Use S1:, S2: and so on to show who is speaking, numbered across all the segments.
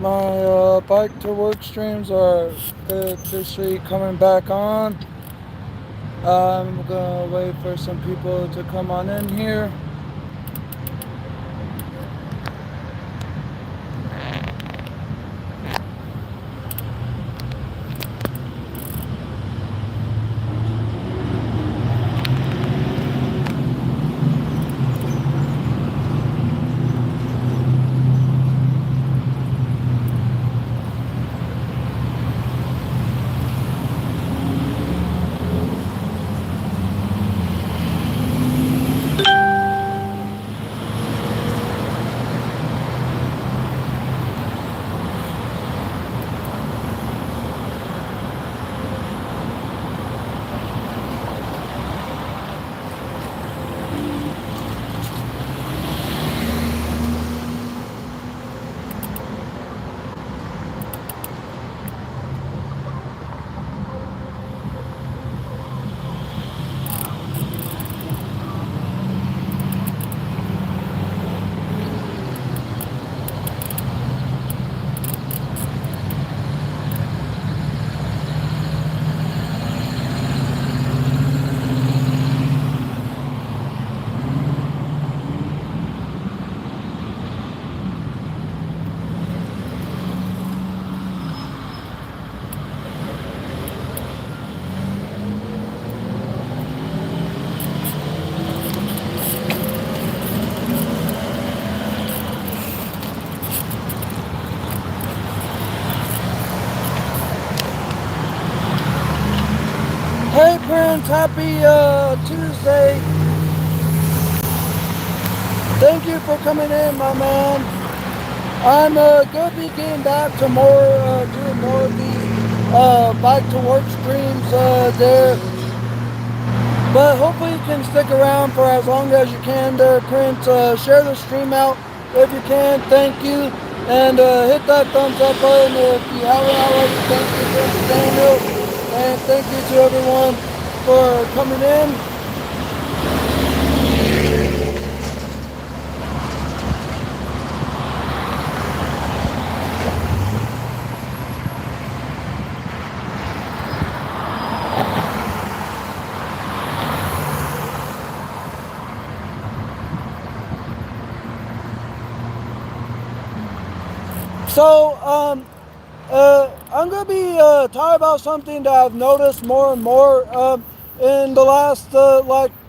S1: My bike to work streams are officially coming back on. I'm gonna wait for some people to come on in here. Hey Prince, happy Tuesday. Thank you for coming in, my man. I'm gonna be getting back to doing more of these bike to work streams there. But hopefully you can stick around for as long as you can there, Prince. Share the stream out if you can. Thank you. And hit that thumbs up button if you haven't already. Thank you, Prince Daniel. And thank you to everyone for coming in. So, I'm gonna be talking about something that I've noticed more and more in the last 3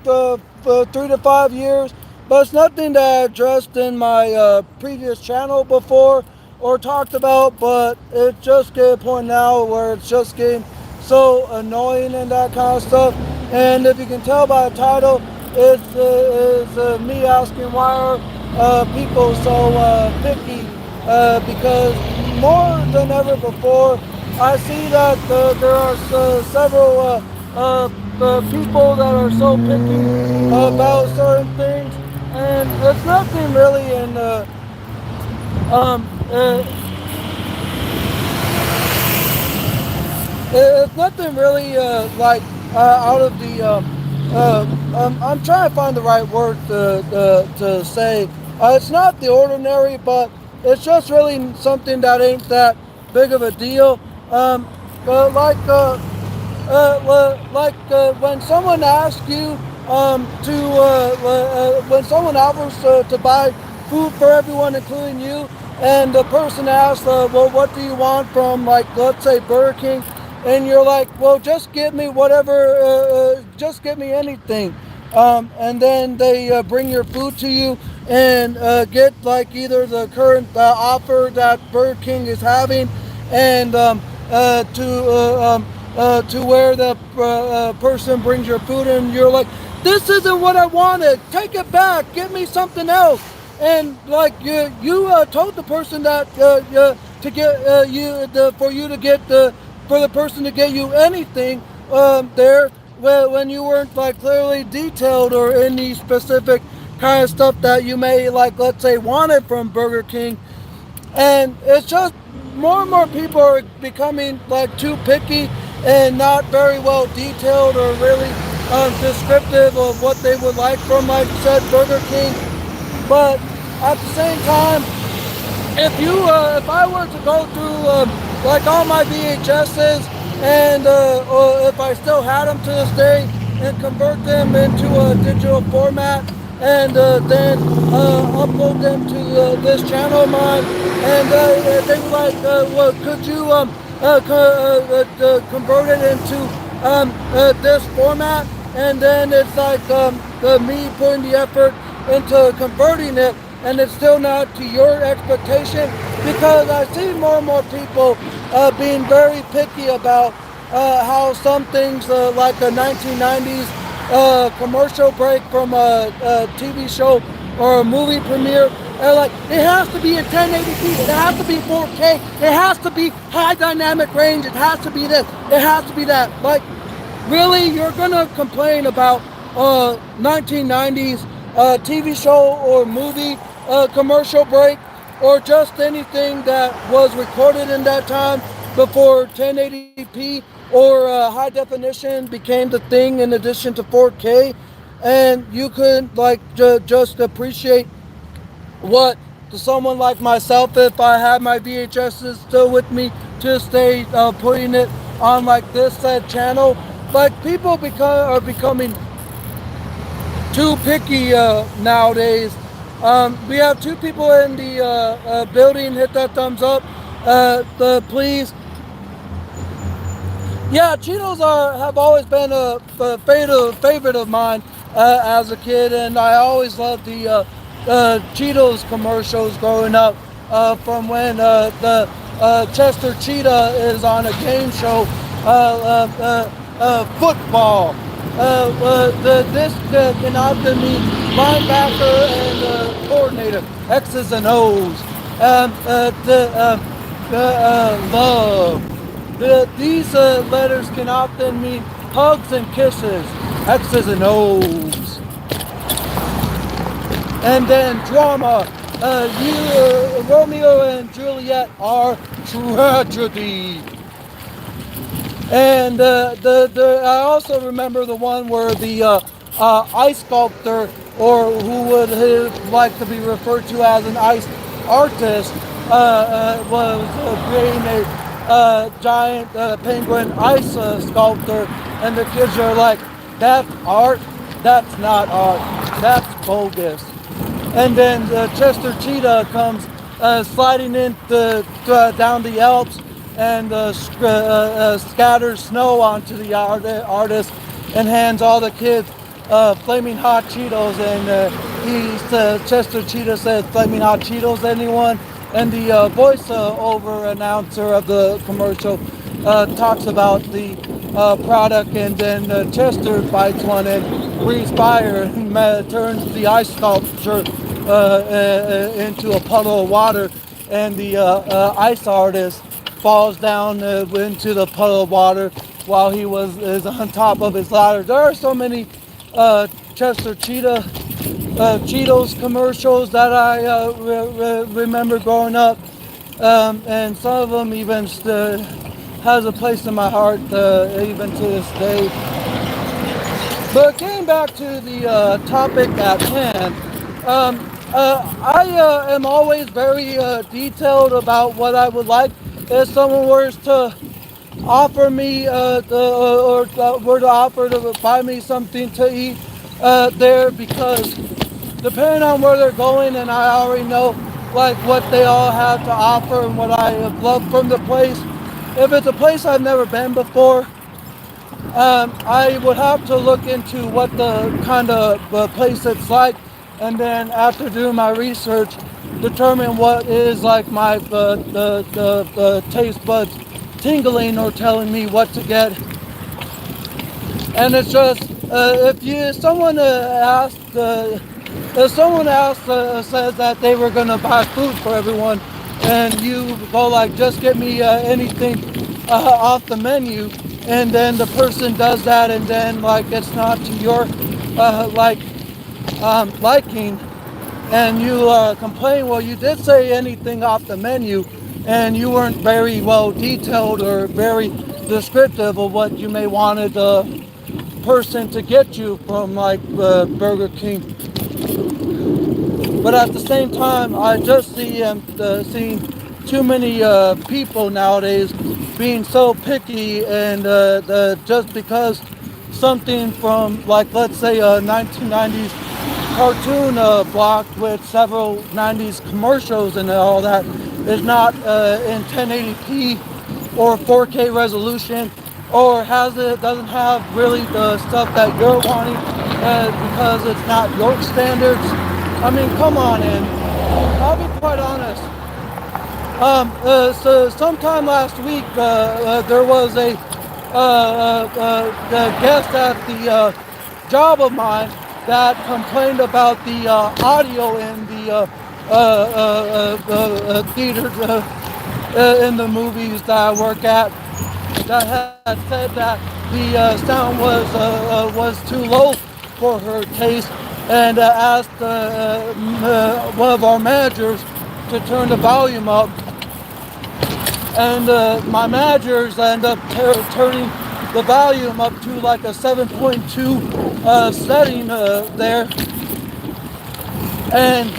S1: to 5 years, but it's nothing that I addressed in my previous channel before or talked about. But it just get a point now where it's just getting so annoying and that kind of stuff. And if you can tell by the title, it's me asking why are people so picky because more than ever before, I see that there are several people that are so picky about certain things, and it's nothing really in um, uh, it's nothing really out of the. I'm trying to find the right word to say. It's not the ordinary, but it's just really something that ain't that big of a deal. Um, uh, like uh, when someone asks you when someone offers to buy food for everyone, including you, and the person asks, well, what do you want from, like, let's say Burger King, and you're like, well, just give me whatever, just give me anything. And then they bring your food to you and get like either the current offer that Burger King is having, and to where the person brings your food and you're like, this isn't what I wanted. Take it back. Give me something else. And like you told the person that to get for you to get for the person to get you anything there when you weren't like clearly detailed or any specific kind of stuff that you may, like, let's say, wanted from Burger King. And it's just more and more people are becoming like too picky and not very well detailed or really descriptive of what they would like from, like said, Burger King. But at the same time, if I were to go through like all my VHSs and or if I still had them to this day and convert them into a digital format and then upload them to this channel of mine and they were like, well, could you convert it into this format? And then it's like me putting the effort into converting it, and it's still not to your expectation, because I see more and more people being very picky about how some things like a 1990s commercial break from a TV show or a movie premiere, and like it has to be in 1080p, it has to be 4K, it has to be high dynamic range, it has to be this, it has to be that. Like, really, you're gonna complain about 1990s TV show or movie commercial break, or just anything that was recorded in that time before 1080p or high definition became the thing in addition to 4K, and you could like just appreciate what to someone like myself, if I had my VHSs still with me to stay putting it on like this said channel. Like, people are becoming too picky nowadays. We have two people in the building. Hit that thumbs up. Please. Yeah, Cheetos have always been a favorite of mine as a kid, and I always loved the Cheetos commercials growing up. From when the Chester Cheetah is on a game show, football. This can often mean linebacker and coordinator, X's and O's. Love. These letters can often mean hugs and kisses, X's and O's. And then drama. Romeo and Juliet are tragedy. And I also remember the one where the ice sculptor, or who would like to be referred to as an ice artist, was creating a giant penguin ice sculptor, and the kids are like, "That's art? That's not art. That's bogus." And then the Chester Cheetah comes sliding in down the Alps and scatters snow onto the artist and hands all the kids flaming hot Cheetos. And Chester Cheetah says, "Flaming hot Cheetos, anyone?" And the voice-over announcer of the commercial talks about the product, and then Chester bites one and breathes fire and turns the ice sculpture into a puddle of water, and the ice artist falls down into the puddle of water while he is on top of his ladder. There are so many Chester Cheetos commercials that I remember growing up, and some of them even has a place in my heart even to this day. But getting back to the topic at hand, I am always very detailed about what I would like. If someone were to offer me or were to offer to buy me something to eat there, because depending on where they're going, and I already know like what they all have to offer and what I have loved from the place. If it's a place I've never been before, I would have to look into what the kind of place it's like, and then after doing my research, determine what is like my the taste buds tingling or telling me what to get. And it's just if someone says that they were gonna buy food for everyone, and you go like, "Just get me anything off the menu," and then the person does that, and then like it's not to your liking, and you complain, "Well, you did say anything off the menu, and you weren't very well detailed or very descriptive of what you may wanted the person to get you from like Burger King." But at the same time, I just seeing too many people nowadays being so picky, and just because something from, like, let's say a 1990s cartoon block with several 90s commercials and all that is not in 1080p or 4K resolution, or doesn't have really the stuff that you're wanting, because it's not your standards. I mean, come on in. I'll be quite honest. So sometime last week, there was a guest at the job of mine that complained about the audio in the theaters, in the movies that I work at, that had said that the sound was too low for her taste, and asked one of our managers to turn the volume up, and my managers end up turning the volume up to like a 7.2 setting there, and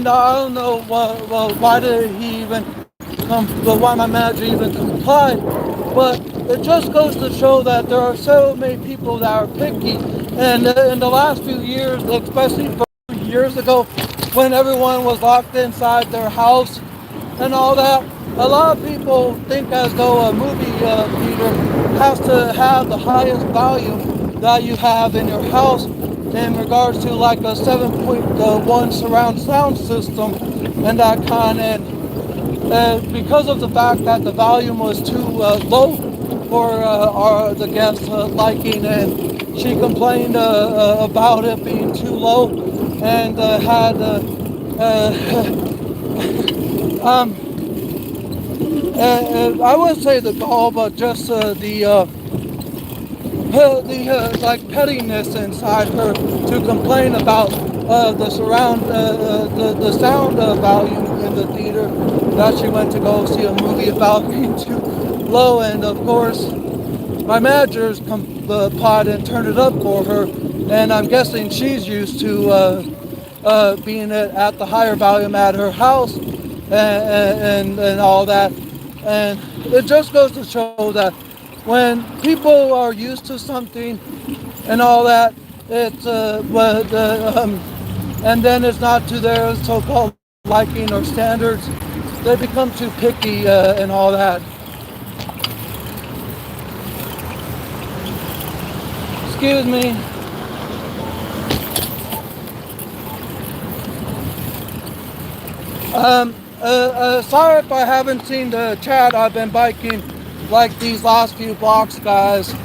S1: I don't know why did he even why my manager even complied, but it just goes to show that there are so many people that are picky, and in the last few years, especially years ago, when everyone was locked inside their house and all that, a lot of people think as though a movie theater has to have the highest volume that you have in your house in regards to like a 7.1 surround sound system and that kind. And because of the fact that the volume was too low for the guest's liking, and she complained about it being too low, and had I wouldn't say the gall, but just the like pettiness inside her to complain about the surround the sound volume in the theater that she went to go see a movie about being too low. And of course, my managers pod and turned it up for her, and I'm guessing she's used to being at the higher volume at her house, and all that. And it just goes to show that when people are used to something and all that, it's and then it's not to their so-called liking or standards, they become too picky and all that. Excuse me. Sorry if I haven't seen the chat. I've been biking like these last few blocks, guys.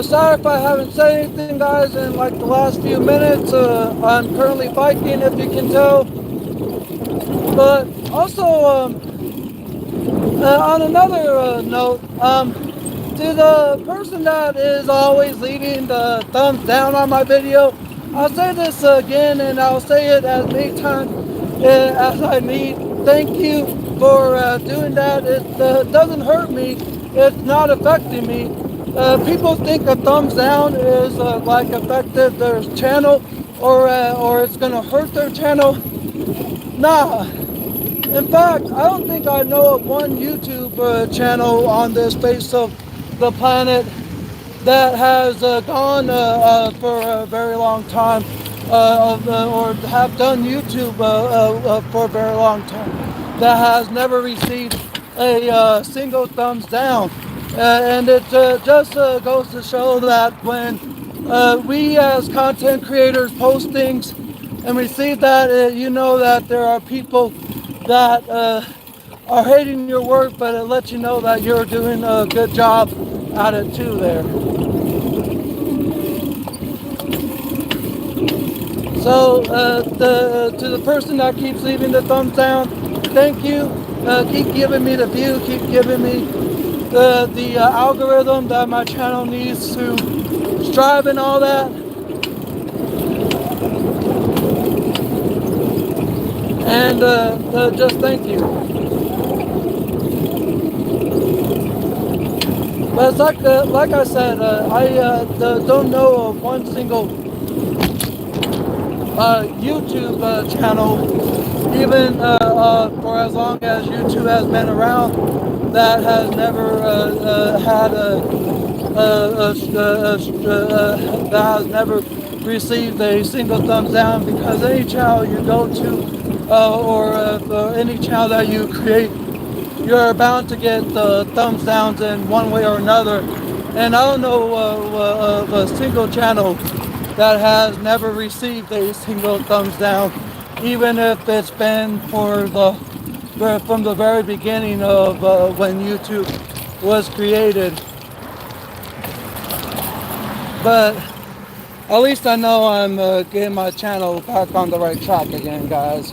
S1: Sorry if I haven't said anything, guys, in like the last few minutes. I'm currently biking, if you can tell. But also, on another note, to the person that is always leaving the thumbs down on my video, I'll say this again, and I'll say it as many times as I need. Thank you for doing that. It doesn't hurt me. It's not affecting me. People think a thumbs down is like affected their channel, or it's gonna hurt their channel. Nah. In fact, I don't think I know of one YouTube channel on this face of the planet that has gone for a very long time, or have done YouTube for a very long time, that has never received a single thumbs down. And it just goes to show that when we as content creators post things and we see that, you know that there are people that are hating your work, but it lets you know that you're doing a good job at it too there. So to the person that keeps leaving the thumbs down, thank you. Keep giving me the view, keep giving me the algorithm that my channel needs to strive and all that. And just thank you. But it's like I said, I don't know of one single YouTube channel, even for as long as YouTube has been around, that has never had that has never received a single thumbs down, because any channel you go to or any channel that you create, you're bound to get thumbs downs in one way or another. And I don't know of a single channel that has never received a single thumbs down, even if it's been from the very beginning of when YouTube was created. But at least I know I'm getting my channel back on the right track again, guys.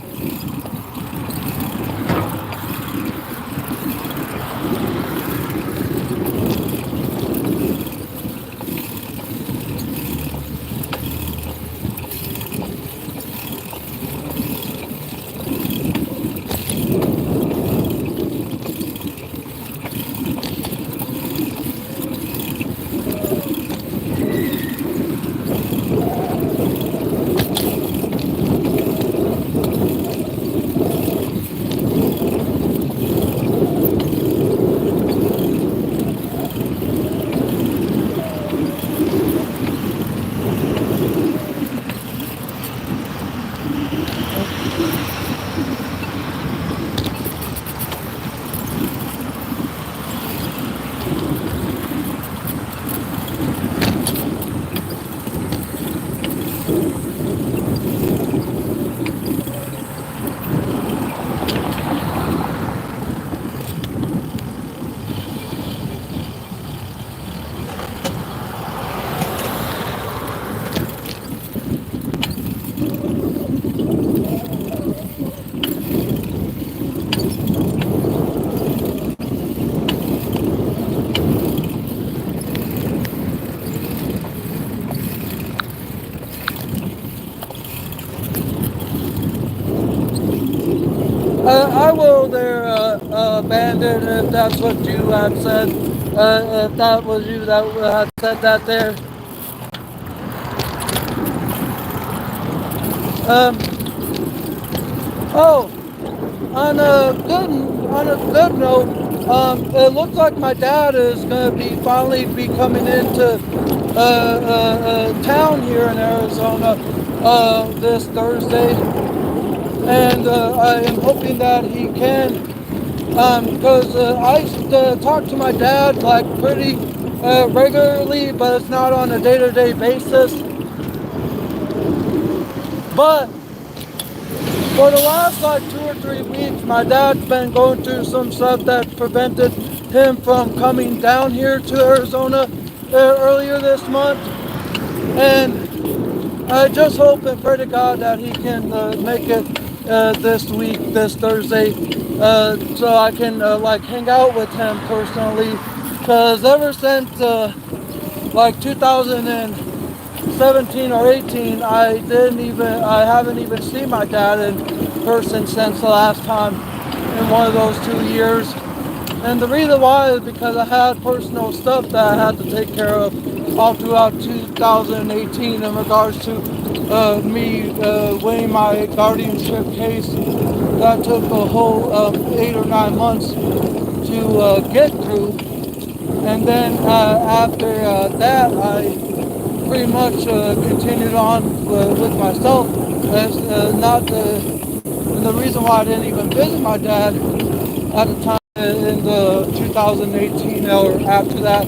S1: I will there, Bandit, if that's what you had said. If that was you that had said that there. Oh, on a good note, it looks like my dad is going to be finally be coming into town here in Arizona this Thursday. And I am hoping that he can, because I used to talk to my dad like pretty regularly, but it's not on a day-to-day basis. But for the last like 2 or 3 weeks, my dad's been going through some stuff that prevented him from coming down here to Arizona earlier this month, and I just hope and pray to God that he can make it this week, this Thursday, so I can like hang out with him personally. Because ever since like 2017 or 18, I haven't even seen my dad in person since the last time in one of those 2 years. And the reason why is because I had personal stuff that I had to take care of all throughout 2018 in regards to me winning my guardianship case. That took a whole 8 or 9 months to get through. And then after that, I pretty much continued on with myself. As not the, and the reason why I didn't even visit my dad at the time in the 2018 or after that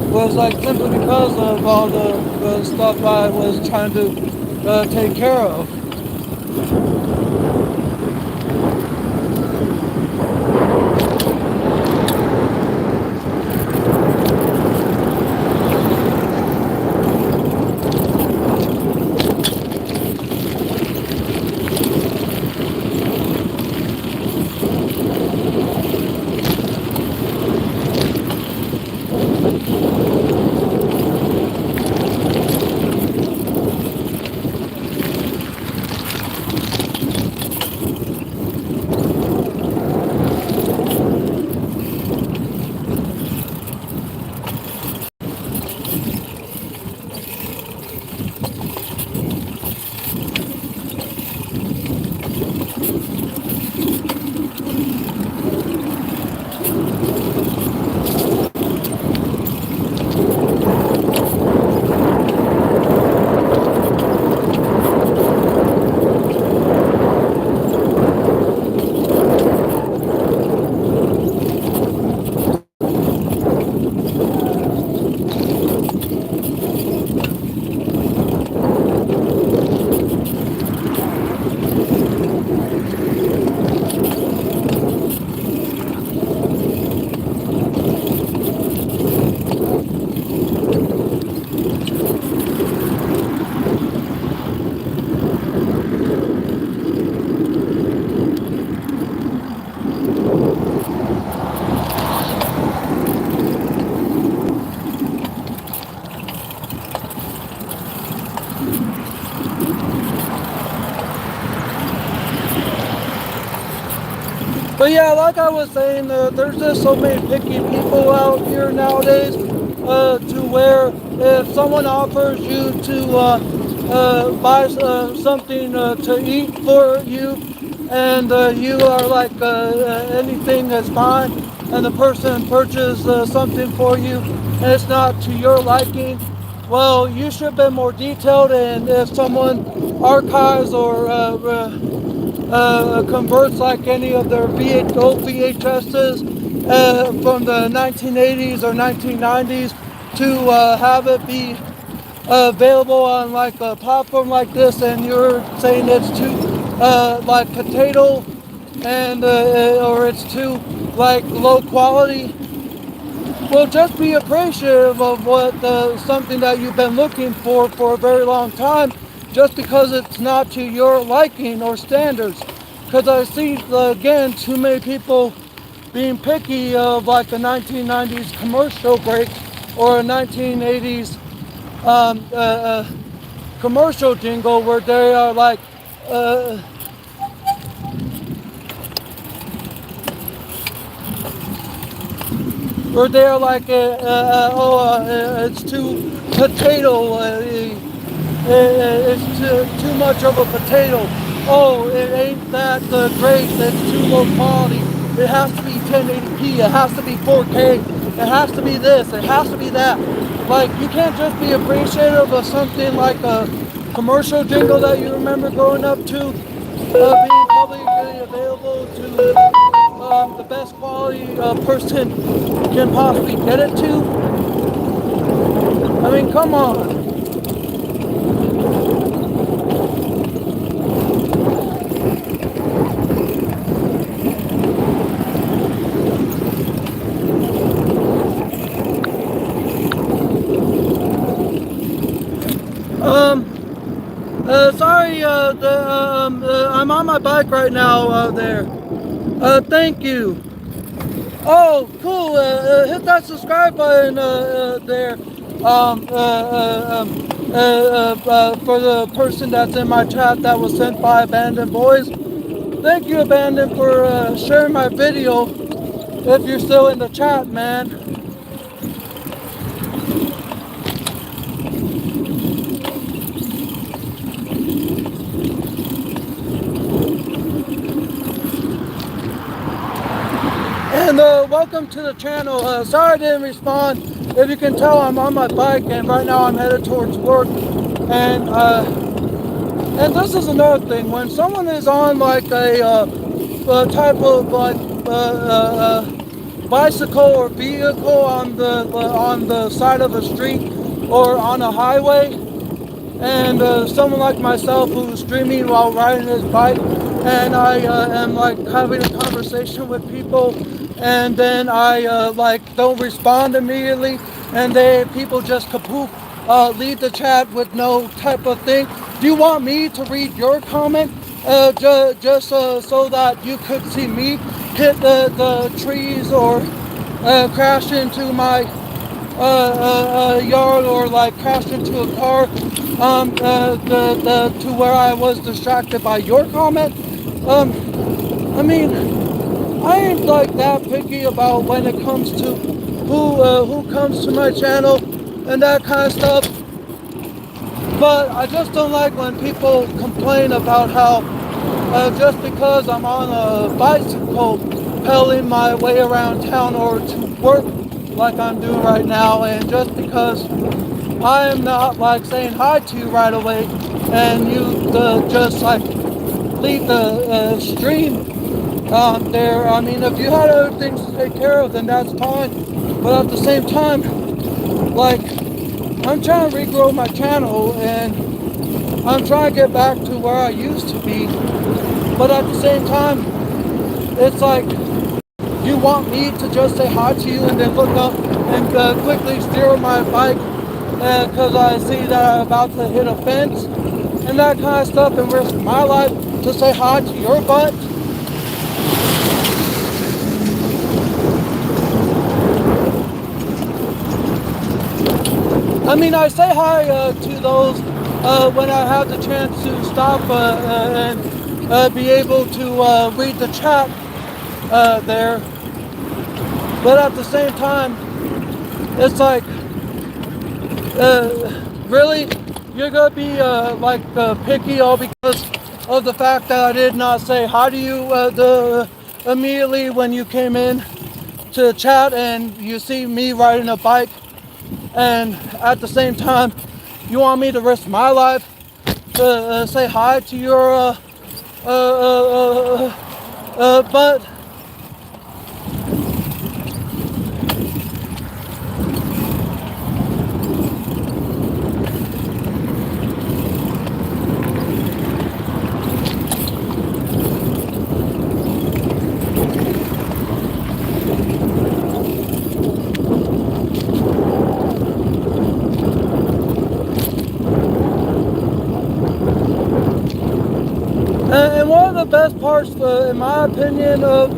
S1: was like simply because of all the stuff I was trying to take care of. But yeah, like I was saying, there's just so many picky people out here nowadays to where if someone offers you to buy something to eat for you and you are like anything is fine and the person purchases something for you and it's not to your liking, well, you should have been more detailed, and if someone archives or converts like any of their old VHSs from the 1980s or 1990s to have it be available on like a platform like this, and you're saying it's too like potato and or it's too like low quality. Well, just be appreciative of what something that you've been looking for a very long time, just because it's not to your liking or standards. Because I see again too many people being picky of like a 1990s commercial break or a 1980s commercial jingle where they are like. Where they're like, it's too potato, it's too much of a potato. Oh, it ain't that great, it's too low quality. It has to be 1080p, it has to be 4K, it has to be this, it has to be that. Like, you can't just be appreciative of something like a commercial jingle that you remember growing up to, being publicly available to the best quality person can possibly get it to. I mean, come on. Hey, I'm on my bike right now. There. Thank you. Oh, cool. Hit that subscribe button there. For the person that's in my chat that was sent by Abandoned Boys. Thank you, Abandoned, for sharing my video. If you're still in the chat, man. And welcome to the channel. Sorry I didn't respond. If you can tell, I'm on my bike, and right now I'm headed towards work. And this is another thing. When someone is on like a type of like bicycle or vehicle on the side of a street or on a highway, and someone like myself who's streaming while riding his bike, and I am like having a conversation with people, and then I like don't respond immediately, and people just kapoof, leave the chat with no type of thing. Do you want me to read your comment just so that you could see me hit the trees or crash into my yard, or like crashed into a car to where I was distracted by your comment? I mean, I ain't like that picky about when it comes to who comes to my channel and that kind of stuff. But I just don't like when people complain about how just because I'm on a bicycle pedaling my way around town or to work like I'm doing right now, and just because I am not like saying hi to you right away, and you just like leave the stream there. I mean, if you had other things to take care of, then that's fine. But at the same time, like, I'm trying to regrow my channel, and I'm trying to get back to where I used to be. But at the same time, it's like, you want me to just say hi to you and then look up and quickly steer my bike because I see that I'm about to hit a fence and that kind of stuff, and risk my life to say hi to your butt? I mean, I say hi to those when I have the chance to stop and be able to read the chat there. But at the same time, it's like, really? You're going to be like picky all because of the fact that I did not say hi to you immediately when you came in to the chat, and you see me riding a bike, and at the same time you want me to risk my life to say hi to your butt? And one of the best parts, in my opinion, of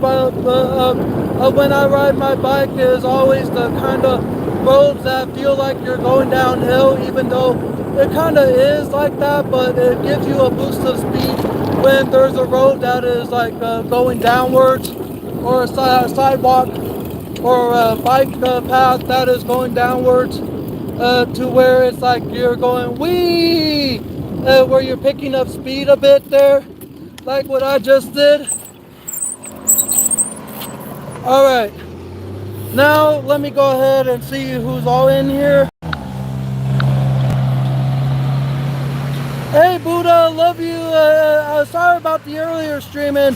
S1: when I ride my bike is always the kind of roads that feel like you're going downhill, even though it kind of is like that, but it gives you a boost of speed when there's a road that is like going downwards, or a sidewalk or a bike path that is going downwards to where it's like you're going wee, where you're picking up speed a bit there, like what I just did. Alright, now let me go ahead and see who's all in here. Hey Buddha, love you. Sorry about the earlier streaming.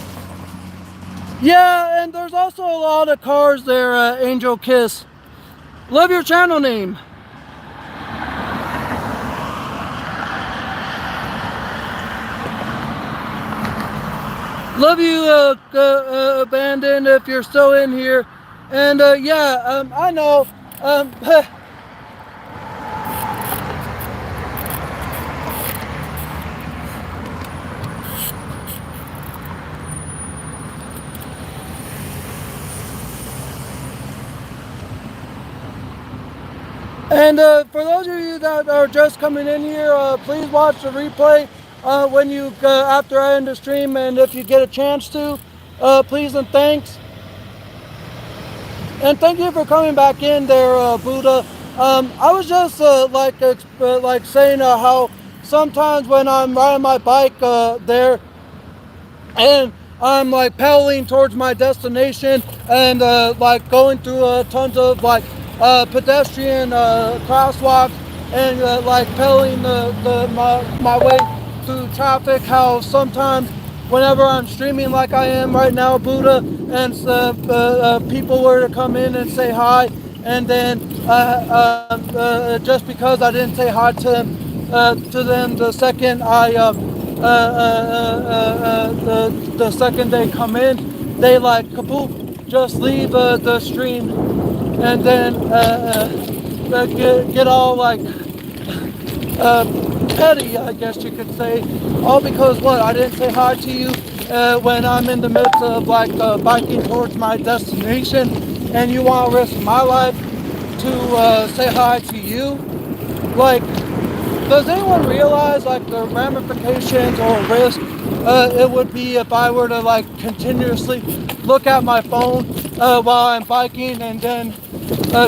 S1: Yeah, and there's also a lot of cars there, Angel Kiss. Love your channel name. Love you, Abandoned, if you're still in here. And yeah, I know. And for those of you that are just coming in here, please watch the replay when you after I end the stream, and if you get a chance to, please and thanks. And thank you for coming back in there, Buddha. I was just like saying how sometimes when I'm riding my bike there, and I'm like pedaling towards my destination, and like going through tons of like pedestrian crosswalks, and like pedaling my way through traffic, how sometimes whenever I'm streaming like I am right now, Buddha, and people were to come in and say hi, and then just because I didn't say hi to them the second the second they come in, they like kaboom, just leave the stream, and then get all like petty, I guess you could say, all because what, I didn't say hi to you when I'm in the midst of like biking towards my destination, and you want to risk my life to say hi to you. Like, does anyone realize like the ramifications or risk it would be if I were to like continuously look at my phone while I'm biking, and then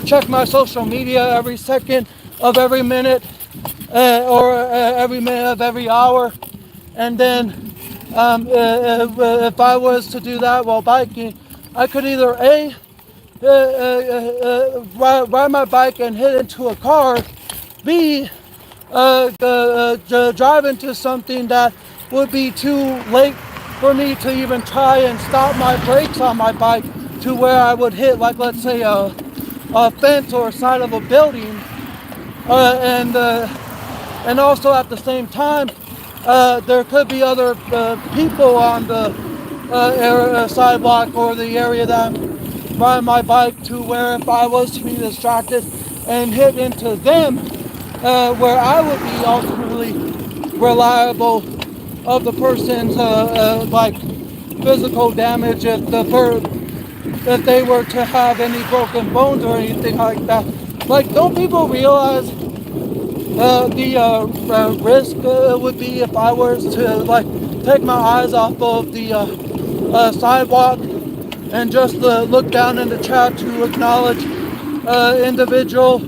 S1: check my social media every second of every minute, or every minute of every hour, and then if I was to do that while biking, I could either ride my bike and hit into a car, B, drive into something that would be too late for me to even try and stop my brakes on my bike, to where I would hit, like, let's say a fence or a side of a building, and also at the same time there could be other people on the sidewalk or the area that I'm riding my bike, to where if I was to be distracted and hit into them, where I would be ultimately reliable of the person's like physical damage, if they were to have any broken bones or anything like that. Like, don't people realize the risk would be if I was to like take my eyes off of the sidewalk and just look down in the chat to acknowledge individual,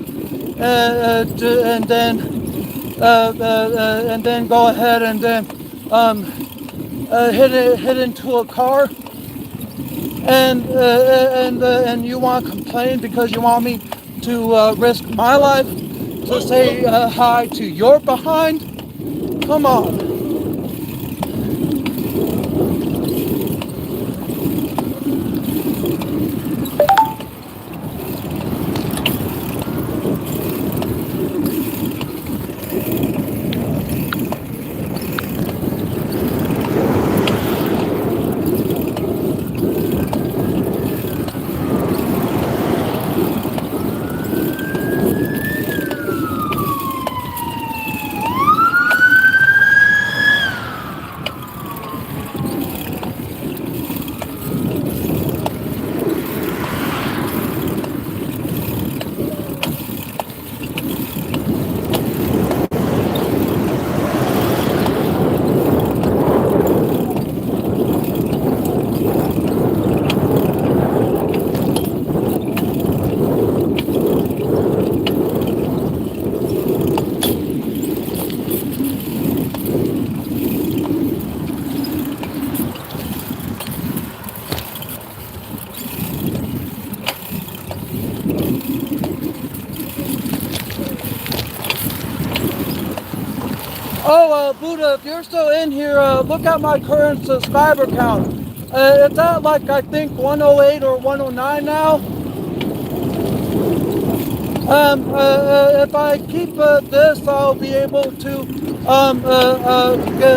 S1: and then go ahead and then hit into a car, and you want to complain because you want me to risk my life to say hi to your behind? Come on. Oh, Buddha, if you're still in here, look at my current subscriber count. It's at like, I think 108 or 109 now. If I keep this, I'll be able to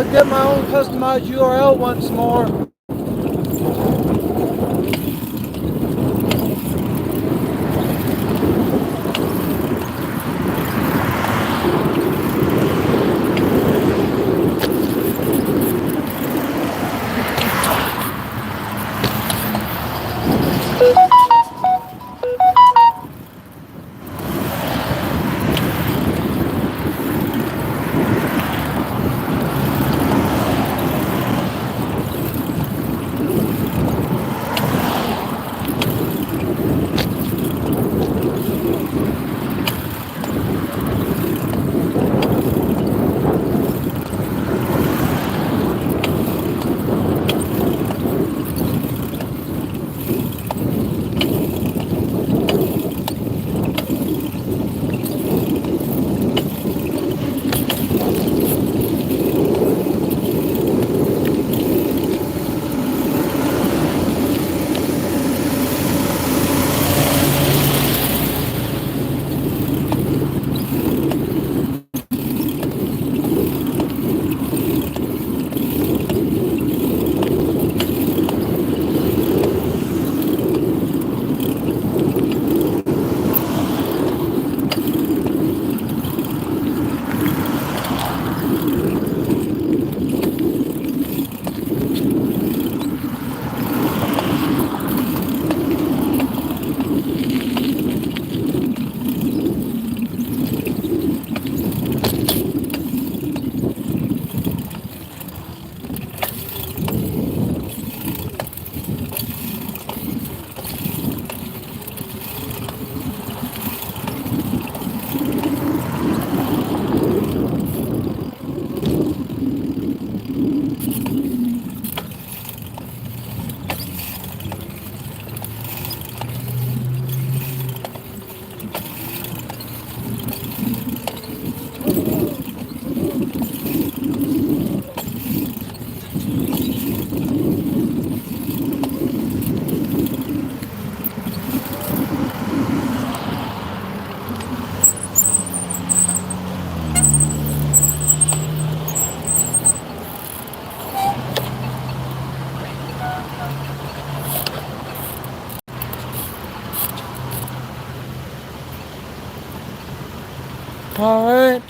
S1: get my own customized URL once more. All right.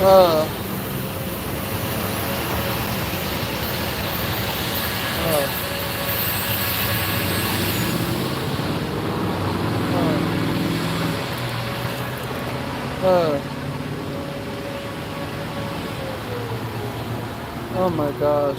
S1: Uh, uh, uh, oh my gosh.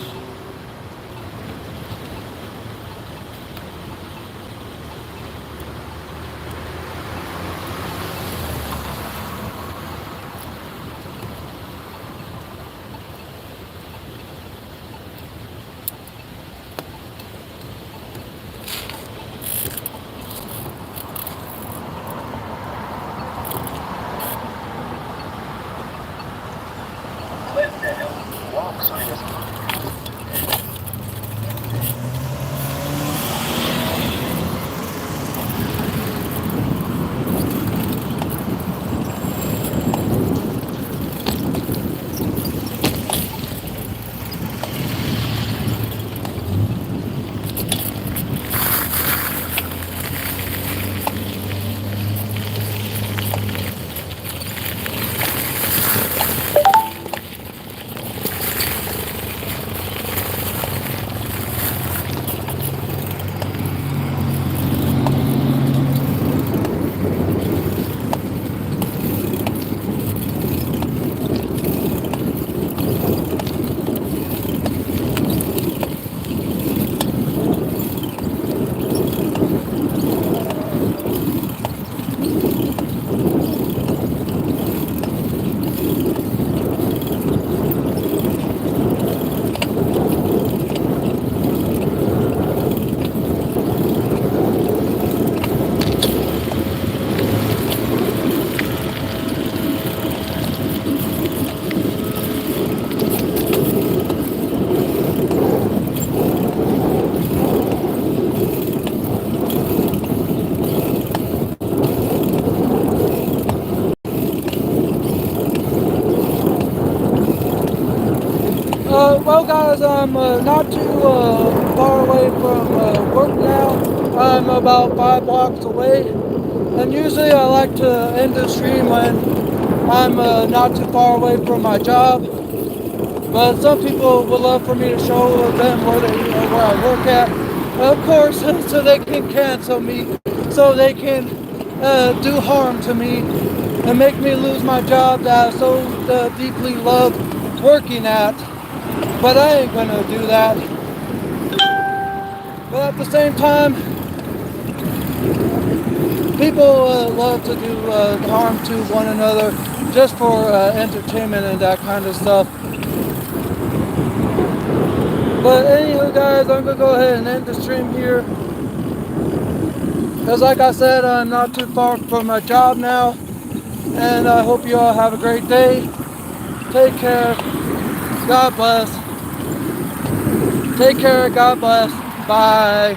S1: Well, guys, I'm not too far away from work now. I'm about 5 blocks away. And usually I like to end the stream when I'm not too far away from my job. But some people would love for me to show them where I work at. Of course, so they can cancel me, so they can do harm to me and make me lose my job that I so deeply love working at. But I ain't gonna do that. But at the same time, people love to do harm to one another just for entertainment and that kind of stuff. But anywho, guys, I'm gonna go ahead and end the stream here. Because like I said, I'm not too far from my job now. And I hope you all have a great day. Take care. God bless. Take care. God bless. Bye.